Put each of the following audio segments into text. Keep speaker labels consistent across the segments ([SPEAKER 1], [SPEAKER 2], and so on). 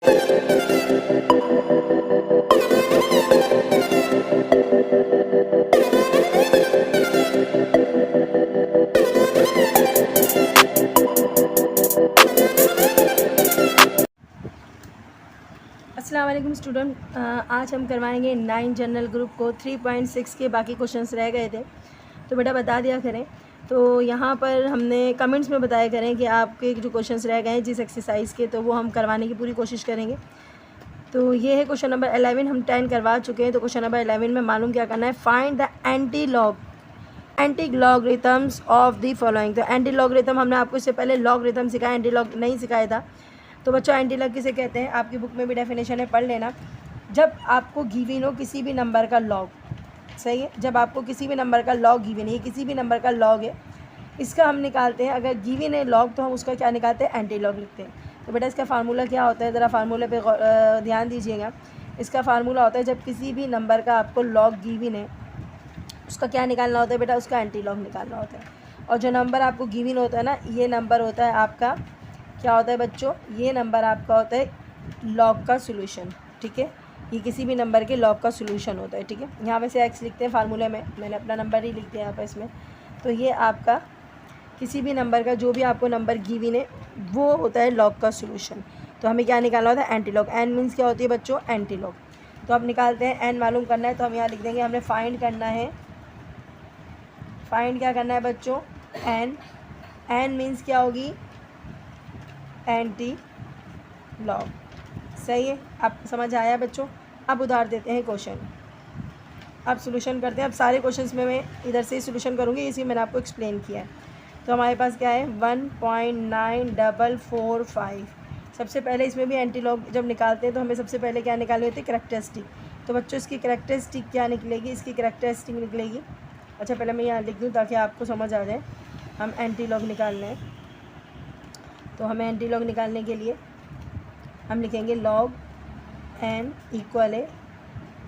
[SPEAKER 1] अस्सलाम वालेकुम स्टूडेंट, आज हम करवाएंगे 9 जनरल ग्रुप को 3.6 के बाकी क्वेश्चंस रह गए थे, तो बेटा बता दिया करें। तो यहाँ पर हमने कमेंट्स में बताया करें कि आपके जो क्वेश्चंस रह गए हैं जिस एक्सरसाइज के, तो वो हम करवाने की पूरी कोशिश करेंगे। तो ये है क्वेश्चन नंबर 11, हम 10 करवा चुके हैं। तो क्वेश्चन नंबर 11 में मालूम क्या करना है, find the anti logarithms of the following. तो एंटी लॉगरिथम हमने आपको इससे पहले लॉगरिथम सिखाया, एंटी लॉग नहीं सिखाया था। तो बच्चों एंटी लॉग किसे कहते हैं, आपकी बुक में भी डेफिनेशन है, पढ़ लेना। जब आपको गिवन हो किसी भी नंबर का लॉग, सही है, जब आपको किसी भी नंबर का लॉग गिवन है, किसी भी नंबर का लॉग है, इसका हम निकालते हैं। अगर गिवन है लॉग तो हम उसका क्या निकालते हैं, एंटी लॉग लिखते हैं। तो बेटा इसका फार्मूला क्या होता है, ज़रा फार्मूले पे ध्यान दीजिएगा। इसका फार्मूला होता है जब किसी भी नंबर का आपको लॉग गिवन है, उसका क्या निकालना होता है बेटा, उसका एंटी लॉग निकालना होता है। और जो नंबर आपको गिवन होता है ना, ये नंबर होता है आपका, क्या होता है बच्चों, ये नंबर आपका होता है लॉग का सोल्यूशन। ठीक है, ये किसी भी नंबर के लॉग का सोल्यूशन होता है। ठीक है, यहाँ वैसे एक्स लिखते हैं फार्मूले में, मैंने अपना नंबर ही लिख दिया यहाँ पर इसमें। तो ये आपका किसी भी नंबर का जो भी आपको नंबर गिवन है वो होता है लॉग का सोल्यूशन। तो हमें क्या निकालना होता है, एंटी लॉग। एन मीन्स क्या होती है बच्चों, एंटी लॉग। तो अब निकालते हैं, एन मालूम करना है तो हम यहाँ लिख देंगे, हमने फाइंड करना है, फाइंड क्या करना है बच्चों, एन। एन मीन्स क्या होगी, एंटी लॉग। सही है, आप समझ आया बच्चों। अब उधार देते हैं क्वेश्चन, अब सॉल्यूशन करते हैं। अब सारे क्वेश्चंस में मैं इधर से ही सॉल्यूशन करूँगी, इसी मैंने आपको एक्सप्लेन किया है। तो हमारे पास क्या है, 1.9445। सबसे पहले इसमें भी एंटी लॉग जब निकालते हैं तो हमें सबसे पहले क्या निकालनी होती है, करैक्टरिस्टिक। तो बच्चों इसकी करैक्टरिस्टिक क्या निकलेगी, इसकी करैक्टरिस्टिक निकलेगी, अच्छा पहले मैं यहाँ लिख दूँ ताकि आपको समझ आ जाए। हम एंटी लॉग निकालना है, तो हमें एंटी लॉग निकालने के लिए हम लिखेंगे लॉग एन इक्वल है,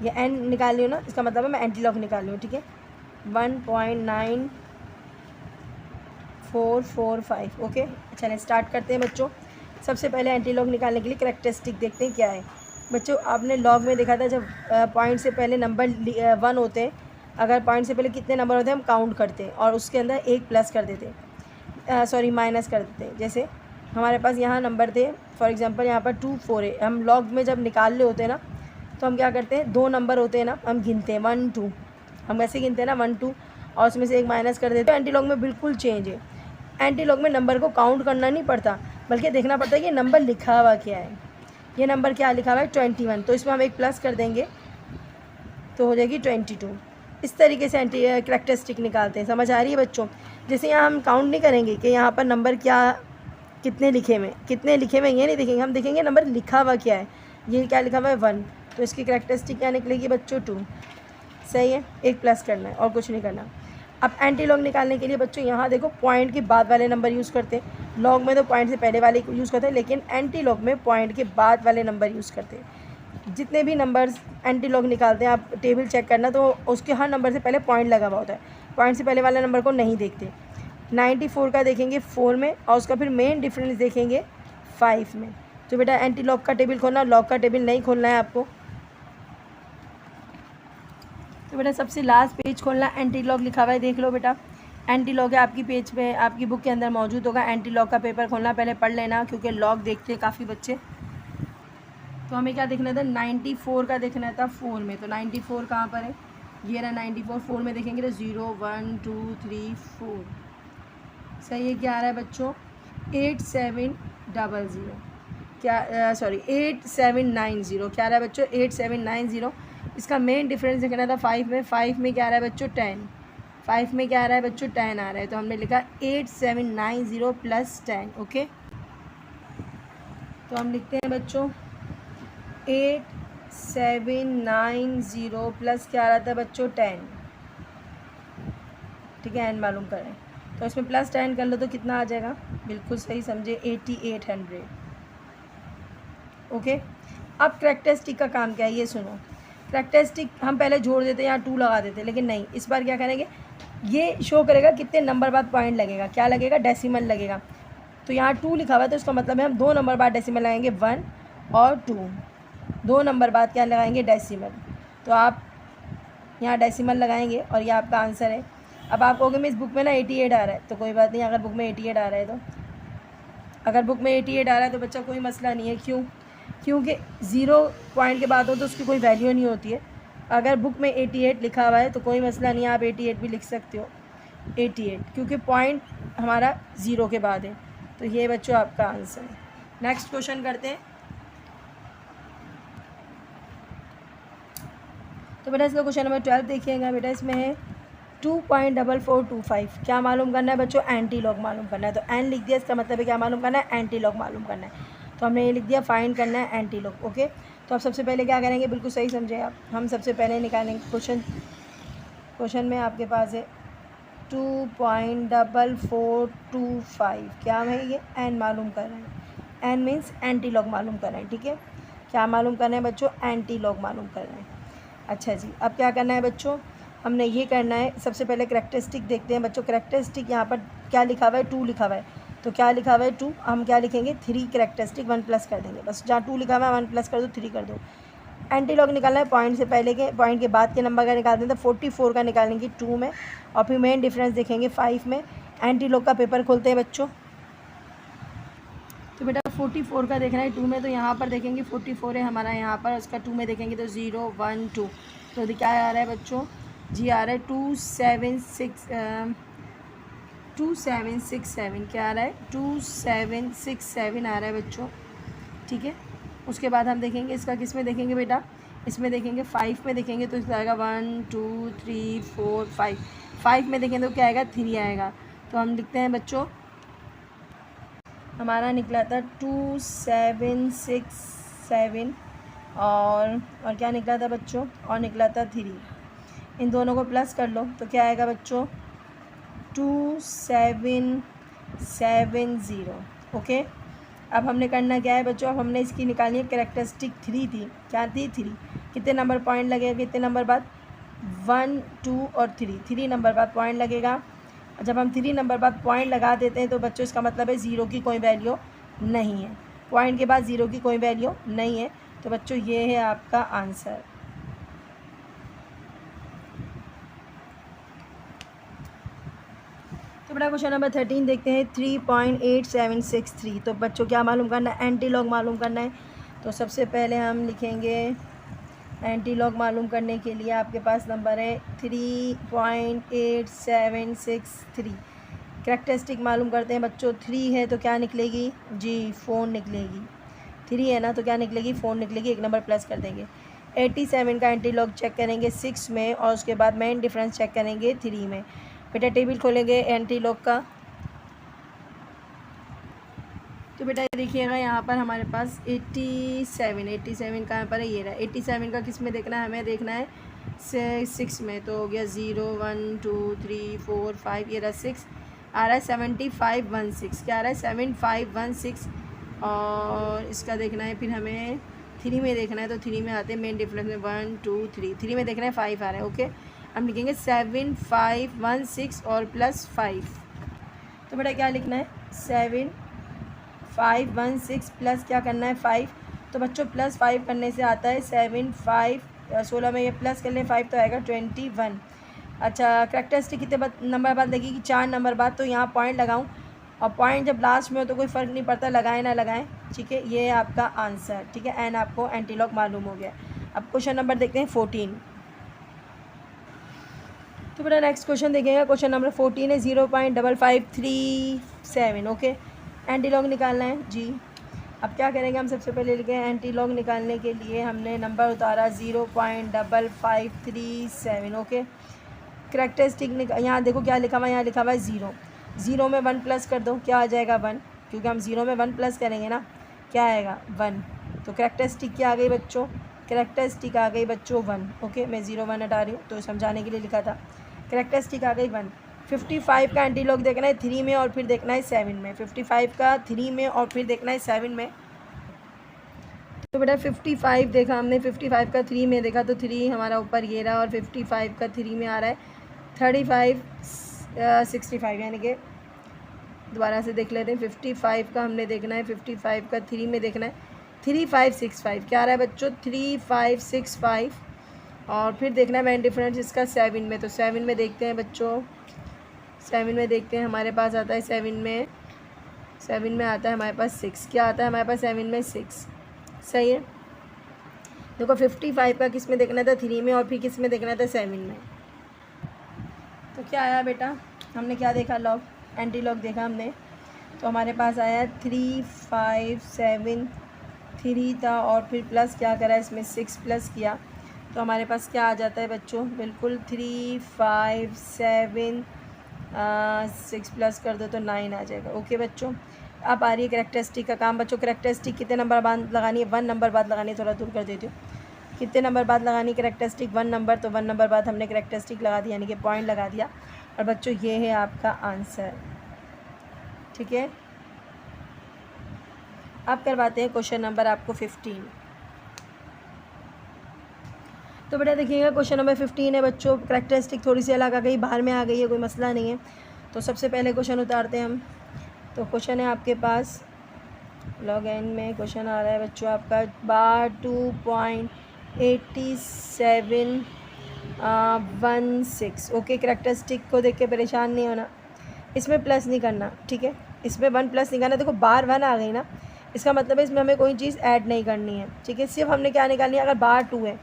[SPEAKER 1] ये एन निकाल रही हूँ ना, इसका मतलब है मैं एंटी लॉग निकाल रही हूँ। ठीक है, 1.9445। ओके, चलिए स्टार्ट करते हैं बच्चों। सबसे पहले एंटी लॉग निकालने के लिए करैक्टरिस्टिक देखते हैं क्या है। बच्चों आपने लॉग में देखा था जब पॉइंट से पहले नंबर 1 होते हैं, अगर पॉइंट से पहले कितने नंबर होते हैं हम काउंट करते हैं और उसके अंदर एक प्लस कर देते हैं, सॉरी माइनस कर देते हैं। जैसे हमारे पास यहाँ नंबर थे, फॉर एग्जांपल यहाँ पर 2 4 है। हम लॉग में जब निकाल रहे होते हैं ना, तो हम क्या करते हैं, 2 नंबर होते हैं ना, हम गिनते हैं 1 2, हम वैसे गिनते हैं ना 1 2, और उसमें से एक माइनस कर देते हैं। तो एंटी लॉग में बिल्कुल चेंज है, एंटी लॉग में नंबर को काउंट करना नहीं पड़ता, बल्कि देखना पड़ता है कि नंबर लिखा हुआ क्या है। ये नंबर क्या लिखा हुआ है, 21, तो इसमें हम एक प्लस कर देंगे तो हो जाएगी 22। इस तरीके से एंटी करैक्टरिस्टिक निकालते हैं। समझ आ रही है बच्चों। जैसे यहाँ हम काउंट नहीं करेंगे कि यहाँ पर नंबर क्या कितने लिखे हुए ये नहीं देखेंगे, हम देखेंगे नंबर लिखा हुआ क्या है। ये क्या लिखा हुआ है 1, तो इसकी करैक्टरिस्टिक क्या निकलेगी बच्चों, 2। सही है, एक प्लस करना है और कुछ नहीं करना। अब एंटी लॉग निकालने के लिए बच्चों यहाँ देखो पॉइंट के बाद वाले नंबर यूज़ करते हैं। लॉग में तो पॉइंट से पहले वाले यूज़ करते हैं, लेकिन एंटी लॉग में पॉइंट के बाद वाले नंबर यूज़ करते हैं। जितने भी नंबर्स एंटी लॉग निकालते हैं, आप टेबल चेक करना, तो उसके हर नंबर से पहले पॉइंट लगा हुआ होता है, पॉइंट से पहले वाले नंबर को नहीं देखते। 94 का देखेंगे 4 में, और उसका फिर मेन डिफरेंस देखेंगे 5 में। तो बेटा एंटी लॉग का टेबल खोलना, लॉग का टेबल नहीं खोलना है आपको। तो बेटा सबसे लास्ट पेज खोलना, एंटी लॉग लिखा हुआ है, देख लो बेटा एंटी लॉग है आपकी पेज पे, आपकी बुक के अंदर मौजूद होगा। एंटी लॉग का पेपर खोलना, पहले पढ़ लेना, क्योंकि लॉग देखते हैं काफ़ी बच्चे। तो हमें क्या देखना था, 94 का देखना था 4 में। तो 94 कहाँ पर है, ये रहा 94, 4 में देखेंगे तो 0 1 2 3 4। सही है, क्या आ रहा है बच्चों, 8700, क्या सॉरी 8790, क्या आ रहा है बच्चों, 8790। इसका मेन डिफरेंस देखना था 5 में, 5 में क्या आ रहा है बच्चों, 10, 5 में क्या आ रहा है बच्चों, 10 आ रहा है। तो हमने लिखा 8790 + 10। ओके, तो हम लिखते हैं बच्चों 8790 प्लस क्या आ रहा था बच्चों, 10। ठीक है, एन मालूम करें, तो इसमें प्लस 10 कर लो तो कितना आ जाएगा, बिल्कुल सही समझे, 8800। ओके, अब करैक्टरिस्टिक का काम क्या है ये सुनो। करैक्टरिस्टिक हम पहले जोड़ देते, यहाँ 2 लगा देते, लेकिन नहीं, इस बार क्या करेंगे, ये शो करेगा कितने नंबर बाद पॉइंट लगेगा, क्या लगेगा, डेसिमल लगेगा। तो यहाँ 2 लिखा हुआ है, तो इसका मतलब है हम 2 नंबर बाद डेसिमल लगाएंगे 1, और 2, 2 नंबर बाद क्या लगाएंगे, डेसिमल। तो आप यहाँ डेसिमल लगाएंगे और ये आपका आंसर है। अब आप कहोगे मिस बुक में ना 88 आ रहा है, तो कोई बात नहीं, अगर बुक में 88 आ रहा है तो, अगर बुक में 88 आ रहा है तो बच्चा कोई मसला नहीं है। क्यों? क्योंकि 0 पॉइंट के बाद हो तो उसकी कोई वैल्यू नहीं होती है। अगर बुक में 88 लिखा हुआ है तो कोई मसला नहीं है, आप 88 भी लिख सकते हो, 88, क्योंकि पॉइंट हमारा 0 के बाद है। तो ये बच्चों आपका आंसर है। नेक्स्ट क्वेश्चन करते हैं। तो बेटा इसका क्वेश्चन नंबर 12 देखिएगा। बेटा इसमें है 2.4425, क्या मालूम करना है बच्चों, एंटी लॉग मालूम करना है। तो एन लिख दिया, इसका मतलब है क्या मालूम करना है, एंटी लॉग मालूम करना है। तो हमने ये लिख दिया, फाइंड करना है एंटी लॉग। ओके, तो आप सबसे पहले क्या करेंगे, बिल्कुल सही समझे आप, हम सबसे पहले निकालेंगे क्वेश्चन में आपके पास है 2.4425, क्या है ये, एन मालूम कर रहे हैं। एन मीन्स एंटी लॉग मालूम कर रहे हैं, ठीक है। क्या मालूम करना है बच्चों, एंटी लॉग मालूम कर रहे हैं। अच्छा जी, अब क्या करना है बच्चों, हमने ये करना है, सबसे पहले करैक्टरिस्टिक देखते हैं बच्चों। करैक्टरिस्टिक यहाँ पर क्या लिखा हुआ है, 2 लिखा हुआ है, तो क्या लिखा हुआ है 2, हम क्या लिखेंगे 3 करैक्टरिस्टिक, 1 प्लस कर देंगे बस। जहाँ 2 लिखा हुआ है 1 प्लस कर दो, 3 कर दो। एंटी लॉग निकालना है पॉइंट से पहले के, पॉइंट के बाद के नंबर का निकालते हैं। तो 44 का निकालेंगे 2 में, और फिर मेन डिफरेंस देखेंगे 5 में। एंटी लॉग का पेपर खोलते हैं बच्चों। तो बेटा 44 का देखना है 2 में, तो यहाँ पर देखेंगे 44 है हमारा यहाँ पर, उसका 2 में देखेंगे तो 0 1 2, तो क्या आ रहा है बच्चों, जी आ रहा है 2767, क्या आ रहा है 2767 आ रहा है बच्चों, ठीक है। उसके बाद हम देखेंगे इसका, किस में देखेंगे बेटा, इसमें देखेंगे 5 में देखेंगे, तो इसका आएगा 1 2 3 4 5, 5 में देखेंगे तो क्या आएगा 3 आएगा। तो हम लिखते हैं बच्चों, हमारा निकला था 2767, और क्या निकला था बच्चों, और निकला था 3। इन दोनों को प्लस कर लो तो क्या आएगा बच्चों, 2770। ओके, अब हमने करना क्या है बच्चों, अब हमने इसकी निकालनी है कैरेक्टरिस्टिक 3 थी, क्या थी 3, कितने नंबर पॉइंट लगेगा, कितने नंबर बाद, 1 2 और 3 नंबर बाद पॉइंट लगेगा। जब हम 3 नंबर बाद पॉइंट लगा देते हैं तो बच्चों इसका मतलब है 0 की कोई वैल्यू नहीं है, पॉइंट के बाद 0 की कोई वैल्यू नहीं है। तो बच्चों ये है आपका आंसर। तो बड़ा क्वेश्चन नंबर 13 देखते हैं, 3.8763। तो बच्चों क्या मालूम करना है, एंटी लॉग मालूम करना है। तो सबसे पहले हम लिखेंगे, एंटी लॉग मालूम करने के लिए आपके पास नंबर है 3.8763। कैरेक्टरिस्टिक मालूम करते हैं बच्चों, 3 है तो क्या निकलेगी जी, 4 निकलेगी। 3 है ना तो क्या निकलेगी, 4 निकलेगी, एक नंबर प्लस कर देंगे। 87 का एंटी लॉग चेक करेंगे 6 में, और उसके बाद मेन डिफरेंस चेक करेंगे 3 में। बेटा टेबल खोलेंगे एंटी लॉग का, तो बेटा देखिएगा यहाँ पर हमारे पास 87 कहाँ पर है, ये रहा। 87 का किस में देखना है, हमें देखना है 6 में, तो हो गया 0 1 2 3 4 5, ये रहा 6 आ रहा है 7516, क्या आ रहा है 7516। और इसका देखना है फिर हमें 3 में देखना है, तो 3 में आते हैं मेन डिफरेंस में 1 2 3, 3 में देखना है 5 आ रहा है। ओके, हम लिखेंगे 7516 और प्लस 5। तो बेटा क्या लिखना है, 7516 प्लस क्या करना है 5। तो बच्चों प्लस 5 करने से आता है 16 में ये प्लस कर ले 5 तो आएगा 21। अच्छा, कैरेक्टरिस्टिक कितने नंबर बाद लगेगी, 4 नंबर बाद। तो यहाँ पॉइंट लगाऊँ, और पॉइंट जब लास्ट में हो तो कोई फ़र्क नहीं पड़ता, लगाएं ना लगाएं, ठीक है। ये आपका आंसर, ठीक है। एन आपको एंटी लॉग मालूम हो गया। अब क्वेश्चन नंबर देखते हैं 14। तो बेटा नेक्स्ट क्वेश्चन देखेंगे, क्वेश्चन नंबर 14 है 0.5537। ओके, एंटी लॉग निकालना है जी। अब क्या करेंगे, हम सबसे पहले लिखें एंटी लॉग निकालने के लिए हमने नंबर उतारा 0.5537। ओके, कैरेक्टरिस्टिक यहाँ देखो क्या लिखा हुआ है, यहाँ लिखा हुआ है 0 में 1 प्लस कर दो, क्या आ जाएगा 1, क्योंकि हम 0 में 1 प्लस करेंगे ना, क्या आएगा 1। तो कैरेक्टरिस्टिक क्या आ गई बच्चों, कैरेक्टरिस्टिक आ गई बच्चों 1। ओके, मैं 0 1 हटा रही हूँ तो समझाने के लिए लिखा था। कैरेक्टरिस्टिक आ गई 1। 55 का एंटी लॉग देखना है 3 में, और फिर देखना है 7 में। 55 का 3 में और फिर देखना है 7 में। तो बेटा 55 देखा हमने, 55 का 3 में देखा तो 3 हमारा ऊपर ये रहा, और 55 का 3 में आ रहा है 3565, यानी कि दोबारा से देख लेते हैं। 55 का हमने देखना है, 55 का 3 में देखना है 3565 क्या आ रहा है बच्चों, 3565। और फिर देखना है मेन डिफरेंस इसका 7 में, तो 7 में देखते हैं बच्चों, 7 में देखते हैं हमारे पास आता है 7 में आता है हमारे पास 6। क्या आता है हमारे पास 7 में 6, सही है। देखो 55 का किस में देखना था, 3 में, और फिर किस में देखना था, 7 में। तो क्या आया बेटा, हमने क्या देखा, लॉग एंटी लॉग देखा हमने, तो हमारे पास आया 3573 था, और फिर प्लस क्या करा इसमें 6 प्लस किया, तो हमारे पास क्या आ जाता है बच्चों, बिल्कुल 3576 प्लस कर दो तो 9 आ जाएगा। ओके बच्चों, अब आ रही है करेक्टरिस्टिक का काम। बच्चों करेक्टरिस्टिक कितने नंबर बाद लगानी है, 1 नंबर बाद लगानी है, थोड़ा दूर कर देती हूँ। कितने नंबर बाद लगानी करेक्टरिस्टिक, 1 नंबर, तो 1 नंबर बाद हमने करेक्टरिस्टिक लगा दिया, यानी कि पॉइंट लगा दिया। और बच्चों ये है आपका आंसर, ठीक है। अब करवाते हैं क्वेश्चन नंबर आपको 15। तो बेटा देखिएगा क्वेश्चन नंबर 15 है बच्चों, करेक्टरिस्टिक थोड़ी सी अलग आ गई, बाहर में आ गई है, कोई मसला नहीं है। तो सबसे पहले क्वेश्चन उतारते हैं हम। तो क्वेश्चन है आपके पास लॉग एन में, क्वेश्चन आ रहा है बच्चों आपका बार 2.8716। ओके, करेक्टरिस्टिक को देख के परेशान नहीं होना, इसमें प्लस नहीं करना, ठीक है, इसमें 1 प्लस नहीं करना। देखो बार 1 आ गई ना, इसका मतलब है इसमें हमें कोई चीज़ ऐड नहीं करनी है, ठीक है। सिर्फ हमने क्या निकालनी है, अगर बार 2 है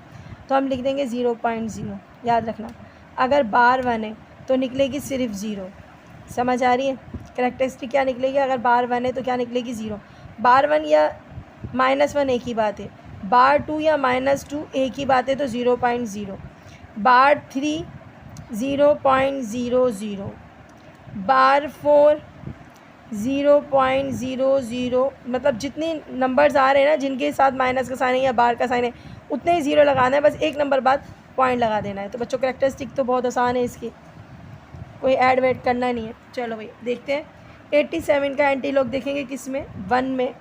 [SPEAKER 1] तो हम लिख देंगे 0.0, याद रखना। अगर बार 1 है तो निकलेगी सिर्फ 0, समझ आ रही है। करेक्टरिस्टिक क्या निकलेगी, अगर बार 1 है तो क्या निकलेगी 0। बार 1 या -1 एक ही बात है, बार 2 या -2 एक ही बात है, तो 0.0। बार 3 0.00, बार 4 0.00, मतलब जितनी नंबर्स आ रहे हैं ना जिनके साथ माइनस का साइन है या बार का साइन है उतने ही 0 लगाना है, बस एक नंबर बाद पॉइंट लगा देना है। तो बच्चों करेक्टरिस्टिक तो बहुत आसान है, इसकी कोई ऐड वेड करना नहीं है। चलो भाई देखते हैं 87 का एंटी लॉग देखेंगे किस में, 1 में,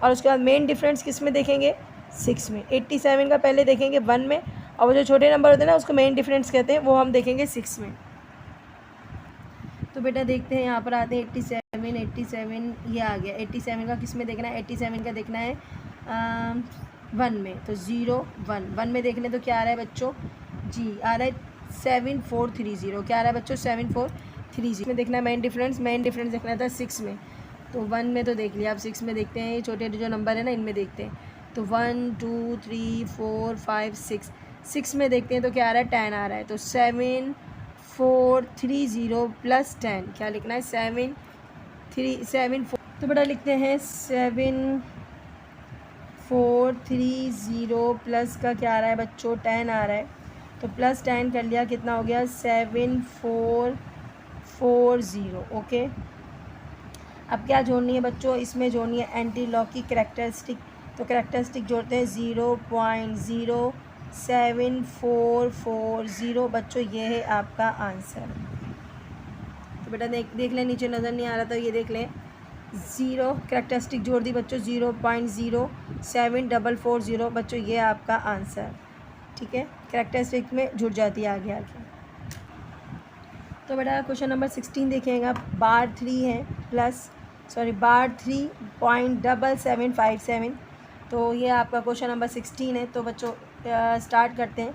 [SPEAKER 1] और उसके बाद मेन डिफरेंस किस में देखेंगे, 6 में। 87 का पहले देखेंगे 1 में, और वो जो छोटे नंबर होते हैं ना उसको मेन डिफरेंस कहते हैं, वो हम देखेंगे 6 में। तो बेटा देखते हैं, यहाँ पर आते हैं 87 ये आ गया। 87 का किस में देखना है, 87 का देखना है 1 में, तो 0 1 1 में देखने तो क्या आ रहा है बच्चों, जी आ रहा है 7430। क्या आ रहा है बच्चों, 7430 में देखना है मेन डिफरेंस देखना था 6 में। तो 1 में तो देख लिया, अब 6 में देखते हैं, ये छोटे जो नंबर है ना इनमें देखते हैं। तो 1 2 3 4 5 6 में देखते हैं तो क्या आ रहा है, 10 आ रहा है। तो 7430 प्लस 10, क्या लिखना है, 74। तो बेटा लिखते हैं 7430 प्लस का क्या आ रहा है बच्चों, 10 आ रहा है। तो प्लस 10 कर लिया, कितना हो गया 7440। ओके, अब क्या जोड़नी है बच्चों, इसमें जोड़नी है एंटी लॉग की करेक्टरिस्टिक। तो करेक्टरिस्टिक जोड़ते हैं 0.07440 बच्चों, ये है आपका आंसर। तो बेटा देख लें, नीचे नज़र नहीं आ रहा था, ये देख लें 0 करेक्टरिस्टिक जोड़ दी बच्चों, 0.07440 बच्चों, ये आपका आंसर, ठीक है। करेक्टरिस्टिक में जुड़ जाती है आगे आगे। तो बेटा क्वेश्चन नंबर 16 देखिएगा, बार 3 है बार 3.7757। तो ये आपका क्वेश्चन नंबर 16 है। तो बच्चों स्टार्ट करते हैं।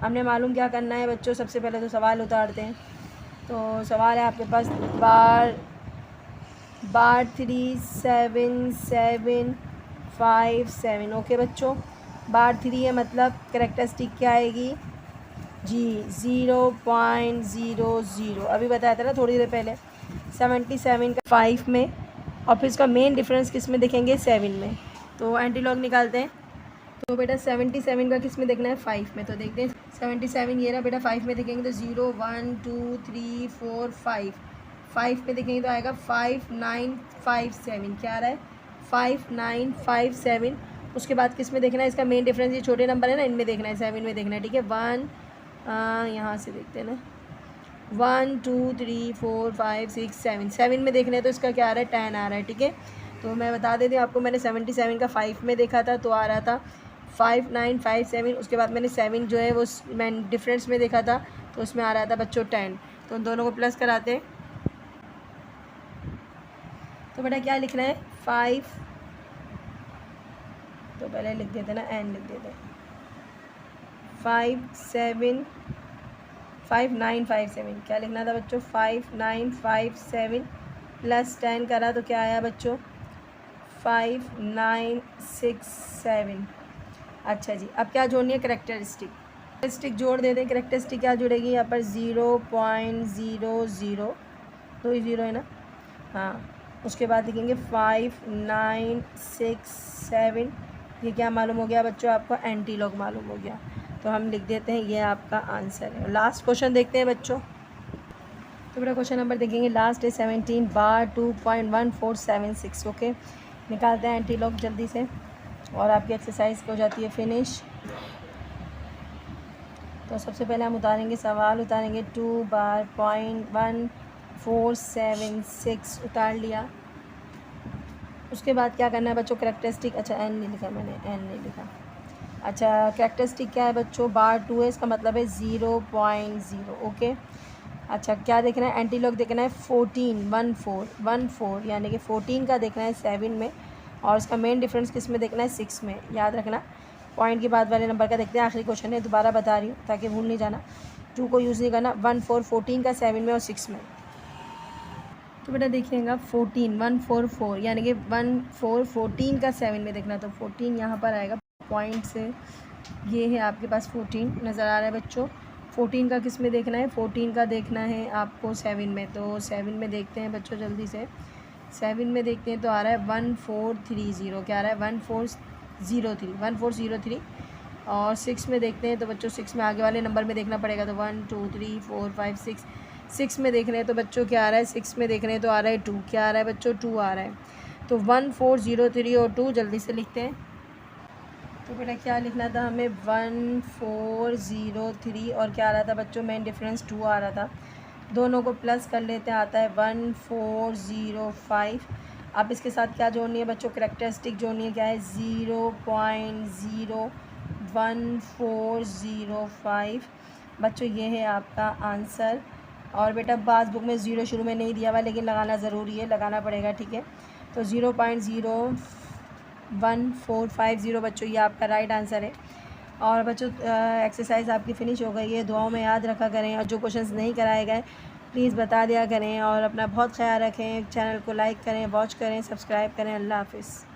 [SPEAKER 1] हमने मालूम क्या करना है बच्चों, सबसे पहले तो सवाल उतारते हैं। तो सवाल है आपके पास बार 37757। ओके बच्चों, बार 3 है मतलब करेक्टरिस्टिक क्या आएगी, जी 0.00। अभी बताया था ना थोड़ी देर पहले, 77 का 5 में, और फिर इसका मेन डिफरेंस किस में देखेंगे, 7 में। तो एंटी लॉग निकालते हैं। तो बेटा 77 का किस में देखना है, 5 में। तो देखते हैं 77 ये रहा बेटा, 5 में देखेंगे तो 0 1 2 3 4 5 में देखेंगे तो आएगा 5957। क्या आ रहा है, 5957। उसके बाद किस में देखना है, इसका मेन डिफरेंस ये छोटे नंबर है ना इनमें देखना है, 7 में देखना है, ठीक है। 1 यहाँ से देखते हैं ना, 1 2 3 4 5 6 7 में देखना है, तो इसका क्या आ रहा है, 10 आ रहा है, ठीक है। तो मैं बता देती हूँ आपको, मैंने 77 का 5 में देखा था तो आ रहा था 5957। उसके बाद मैंने 7 जो है वो मैं डिफरेंस में देखा था तो उसमें आ रहा था बच्चों 10। तो उन दोनों को प्लस कराते हैं। तो बेटा क्या लिखना है, 5 तो पहले लिख देते ना, एन लिख देते। 5957, क्या लिखना था बच्चों? 5957 प्लस 10 करा तो क्या आया बच्चों? 5967। अच्छा जी, अब क्या जोड़नी है? करेक्टरिस्टिक जोड़ दे दें। करेक्टरिस्टिक क्या जुड़ेगी यहाँ पर? 0.00, 2 ही ज़ीरो है ना, हाँ। उसके बाद लिखेंगे 5967, ये क्या मालूम हो गया बच्चों आपको? एंटी लॉग मालूम हो गया। तो हम लिख देते हैं ये आपका आंसर है। लास्ट क्वेश्चन देखते हैं बच्चों। तो बेटा क्वेश्चन नंबर देखेंगे, लास्ट है 17 बार 2.1476। ओके, निकालते हैं एंटी लॉग जल्दी से और आपकी एक्सरसाइज हो जाती है फिनिश। तो सबसे पहले हम उतारेंगे, सवाल उतारेंगे 2 बार 0.1476 उतार लिया। उसके बाद क्या करना है बच्चों? करेक्टरिस्टिक, अच्छा एन नहीं लिखा मैंने, एन नहीं लिखा। अच्छा, करेक्टरिस्टिक क्या है बच्चों? बार 2 है, इसका मतलब है 0.0। ओके, अच्छा क्या देखना है? एंटी लॉग देखना है 14 यानी कि 14 का देखना है 7 में, और इसका मेन डिफरेंस किस में देखना है? 6 में। याद रखना, पॉइंट के बाद वाले नंबर का देखते हैं। आखिरी क्वेश्चन है, दोबारा बता रही हूँ ताकि भूल नहीं जाना। 2 को यूज़ नहीं करना। 14 का 7 में और 6 में। तो बेटा देखिएगा 144 यानी कि 14 का 7 में देखना, तो 14 यहाँ पर आएगा पॉइंट से। ये है आपके पास 14 नज़र आ रहा है बच्चों। 14 का किस में देखना है? 14 का देखना है आपको 7 में। तो 7 में देखते हैं बच्चों जल्दी से। 7 में देखते हैं तो आ रहा है 1430। क्या आ रहा है? 1403। और 6 में देखते हैं तो बच्चों 6 में आगे वाले नंबर में देखना पड़ेगा। तो 1 2 3 4 5 6, 6 में देख रहे हैं तो बच्चों क्या आ रहा है? 6 में देख रहे हैं तो आ रहा है 2। क्या आ रहा है बच्चों? 2 आ रहा है। तो 1403 और 2 जल्दी से लिखते हैं। तो बेटा क्या लिखना था हमें? 1403 और क्या आ रहा था बच्चों? मेन डिफरेंस 2 आ रहा था। दोनों को प्लस कर लेते हैं, आता है 1405। अब इसके साथ क्या जोड़नी है बच्चों? करेक्टरिस्टिक जोड़नी है। क्या है? 0.01405। बच्चों ये है आपका आंसर। और बेटा पासबुक में 0 शुरू में नहीं दिया हुआ, लेकिन लगाना ज़रूरी है, लगाना पड़ेगा, ठीक है। तो 0.01450 बच्चों ये आपका राइट आंसर है। और बच्चों एक्सरसाइज आपकी फ़िनिश हो गई है। दुआओं में याद रखा करें, और जो क्वेश्चंस नहीं कराए गए प्लीज़ बता दिया करें। और अपना बहुत ख्याल रखें। चैनल को लाइक करें, वॉच करें, सब्सक्राइब करें। अल्लाह हाफ़िज़।